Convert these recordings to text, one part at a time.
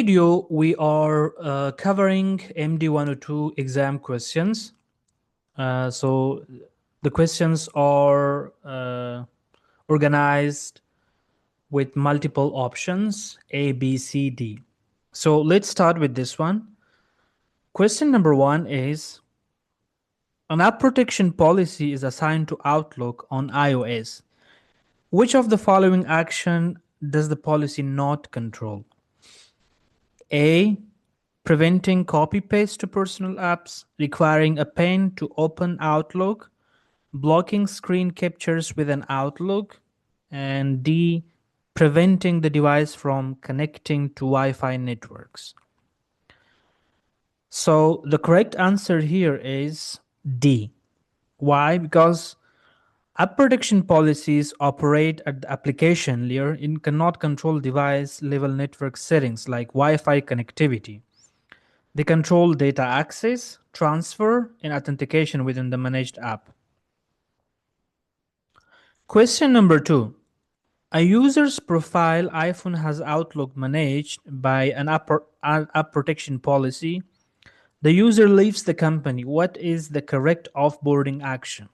video, we are covering MD-102 exam questions. So the questions are organized with multiple options, A, B, C, D. So let's start with this one. Question number 1 is, an app protection policy is assigned to Outlook on iOS. Which of the following action does the policy not control? A. Preventing copy-paste to personal apps, requiring a pen to open Outlook, blocking screen captures with an Outlook, and D. Preventing the device from connecting to Wi-Fi networks. So the correct answer here is D. Why? Because app protection policies operate at the application layer and cannot control device level network settings like Wi-Fi connectivity. They control data access, transfer, and authentication within the managed app. Question number 2. A user's profile iPhone has Outlook managed by an app protection policy. The user leaves the company. What is the correct offboarding action?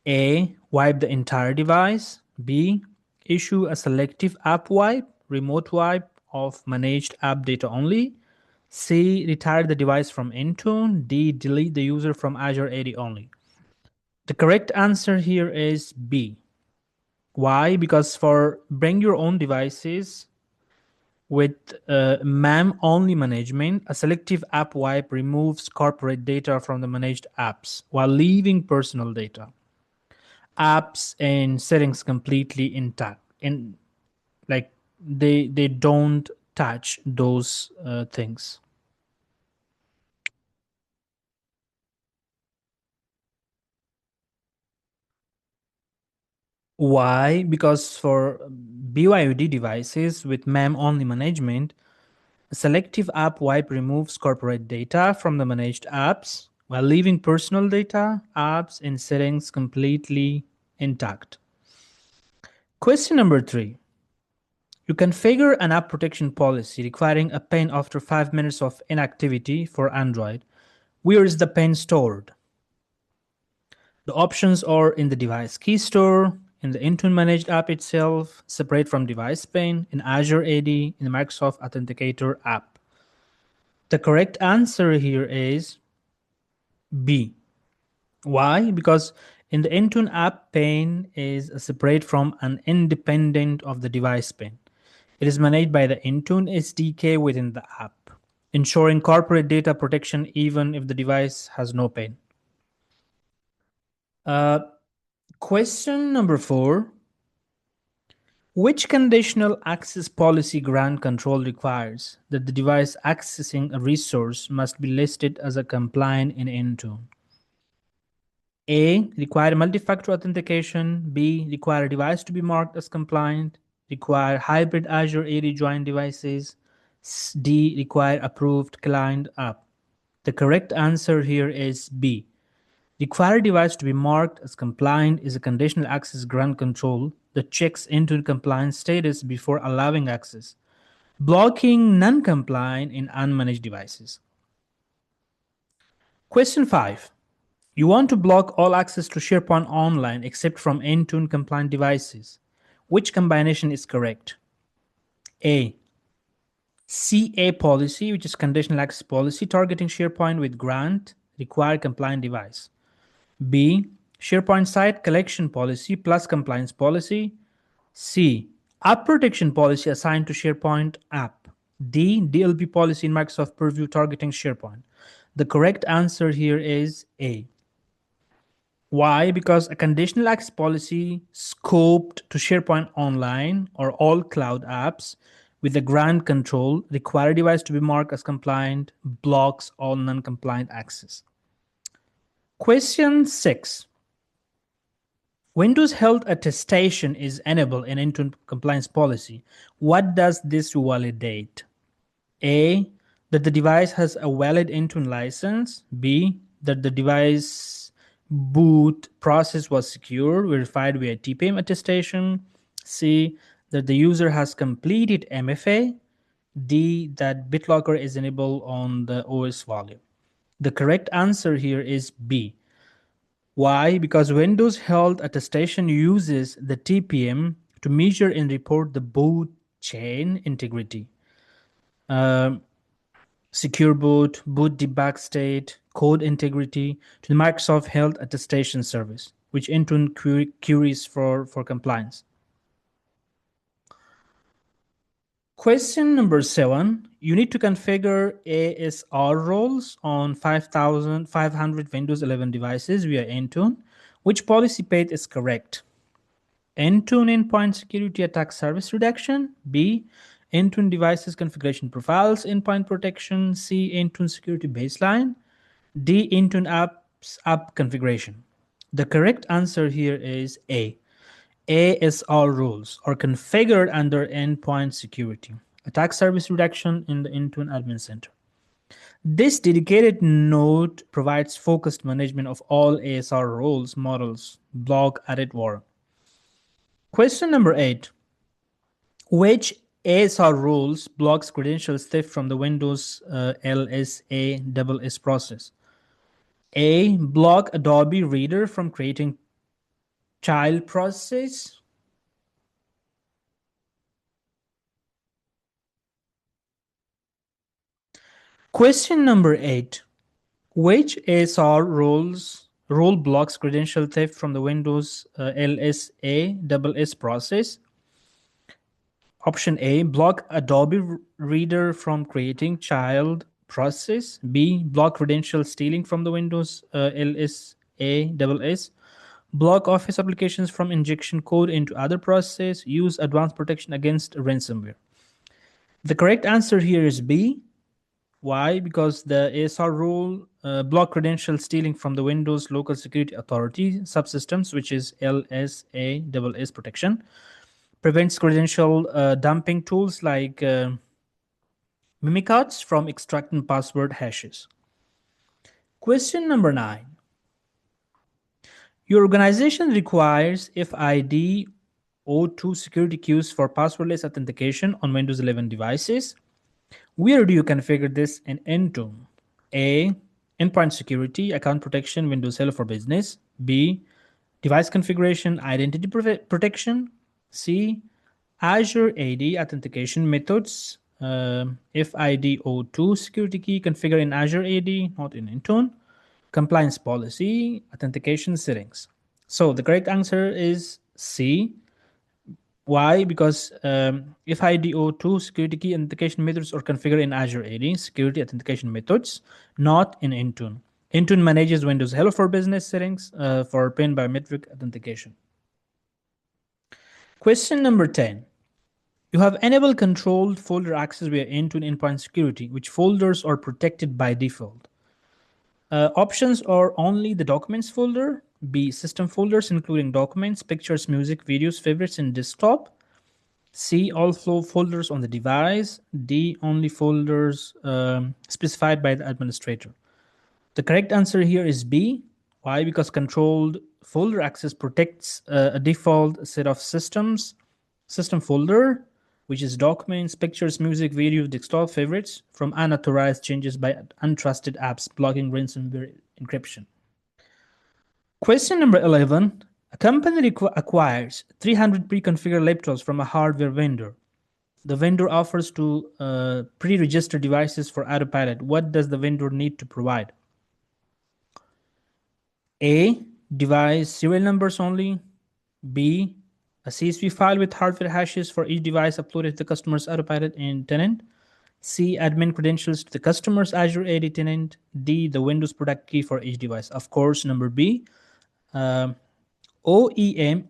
A. Wipe the entire device. B. Issue a selective app wipe, remote wipe of managed app data only. C. Retire the device from Intune. D. Delete the user from Azure AD only. The correct answer here is B. Why? Because for bring your own devices with MAM only management, a selective app wipe removes corporate data from the managed apps while leaving personal data, apps, and settings completely intact. And like they don't touch those things. Why? Because for BYOD devices with MAM only management, a selective app wipe removes corporate data from the managed apps while leaving personal data, apps, and settings completely intact. Question number 3. You configure an app protection policy requiring a pen after 5 minutes of inactivity for Android. Where is the pen stored? The options are in the device key store, in the Intune managed app itself, separate from device pane, in Azure AD, in the Microsoft Authenticator app. The correct answer here is B. Why? Because in the Intune app pane is separate from and independent of the device pane. It is managed by the Intune SDK within the app, ensuring corporate data protection even if the device has no pane. Question number 4. Which conditional access policy grant control requires that the device accessing a resource must be listed as a compliant in Intune? A. Require multi-factor authentication. B. Require a device to be marked as compliant. Require hybrid Azure AD joint devices. D. Require approved client app. The correct answer here is B. Require a device to be marked as compliant is a conditional access grant control that checks into compliance status before allowing access, blocking non-compliant in unmanaged devices. Question 5. You want to block all access to SharePoint Online except from Intune compliant devices. Which combination is correct? A. CA policy, which is conditional access policy targeting SharePoint with grant required compliant device. B. SharePoint site collection policy plus compliance policy. C. App protection policy assigned to SharePoint app. D. DLP policy in Microsoft Purview targeting SharePoint. The correct answer here is A. Why? Because a conditional access policy scoped to SharePoint Online or all cloud apps with a grant control require device to be marked as compliant blocks all non-compliant access. Question 6. Windows Health Attestation is enabled in Intune compliance policy. What does this validate? A. That the device has a valid Intune license. B. That the device boot process was secure, verified via TPM attestation. C. That the user has completed MFA. D, that BitLocker is enabled on the OS volume. The correct answer here is B. Why? Because Windows Health Attestation uses the TPM to measure and report the boot chain integrity. Um, Secure boot, boot debug state, code integrity to the Microsoft Health Attestation Service, which in turn queries for compliance. Question number 7. You need to configure ASR roles on 5,500 Windows 11 devices via Intune. Which policy path is correct? Intune endpoint security attack service reduction. B. Intune devices configuration profiles endpoint protection. C. Intune security baseline. D. Intune apps app configuration. The correct answer here is A. ASR rules are configured under endpoint security, attack service reduction in the Intune Admin Center. This dedicated node provides focused management of all ASR roles, models, block, edit, war. Question number 8. Which ASR rules blocks credentials theft from the Windows LSASS process? A. Block Adobe Reader from creating child process. Question number 8. Which ASR rule blocks credential theft from the Windows LSASS process? Option A, block Adobe Reader from creating child process. B, block credential stealing from the Windows LSASS. Block Office applications from injection code into other process. Use advanced protection against ransomware. The correct answer here is B. Why? Because the ASR rule block credential stealing from the Windows Local Security Authority subsystems, which is LSASS protection, prevents credential dumping tools like Mimicots from extracting password hashes. Question number 9. Your organization requires FID O2 security keys for passwordless authentication on Windows 11 devices. Where do you configure this in Intune? A. Endpoint security, account protection, Windows Hello for Business. B. Device configuration, identity protection. C. Azure AD authentication methods. FIDO2 security key configure in Azure AD, not in Intune. Compliance policy, authentication settings. So the correct answer is C. Why? Because FIDO2 security key authentication methods are configured in Azure AD security authentication methods, not in Intune. Intune manages Windows Hello for Business settings for PIN biometric authentication. Question number 10. You have enabled controlled folder access via Intune endpoint security, which folders are protected by default. Options are only the documents folder, B, system folders including documents, pictures, music, videos, favorites, and desktop. C, all flow folders on the device. D, only folders specified by the administrator. The correct answer here is B. Why? Because controlled folder access protects a default set of system folder, which is documents, pictures, music, videos, desktop, favorites, from unauthorized changes by untrusted apps, blocking ransomware encryption. Question number 11. A company acquires 300 pre-configured laptops from a hardware vendor. The vendor offers to pre-register devices for autopilot. What does the vendor need to provide? A, device serial numbers only. B, a CSV file with hardware hashes for each device uploaded to the customer's autopilot and tenant. C, admin credentials to the customer's Azure AD tenant. D, the Windows product key for each device. Of course, number B. OEM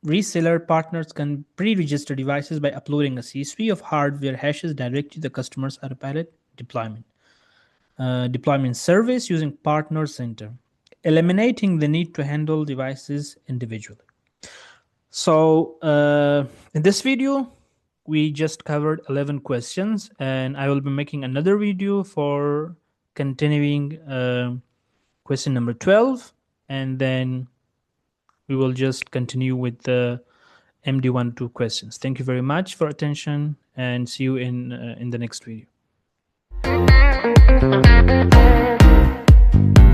reseller partners can pre-register devices by uploading a CSV of hardware hashes directly to the customer's autopilot deployment. Deployment service using Partner Center, eliminating the need to handle devices individually. So in this video, we just covered 11 questions, and I will be making another video for continuing question number 12, and then we will just continue with the MD-102 questions. Thank you very much for attention, and see you in the next video.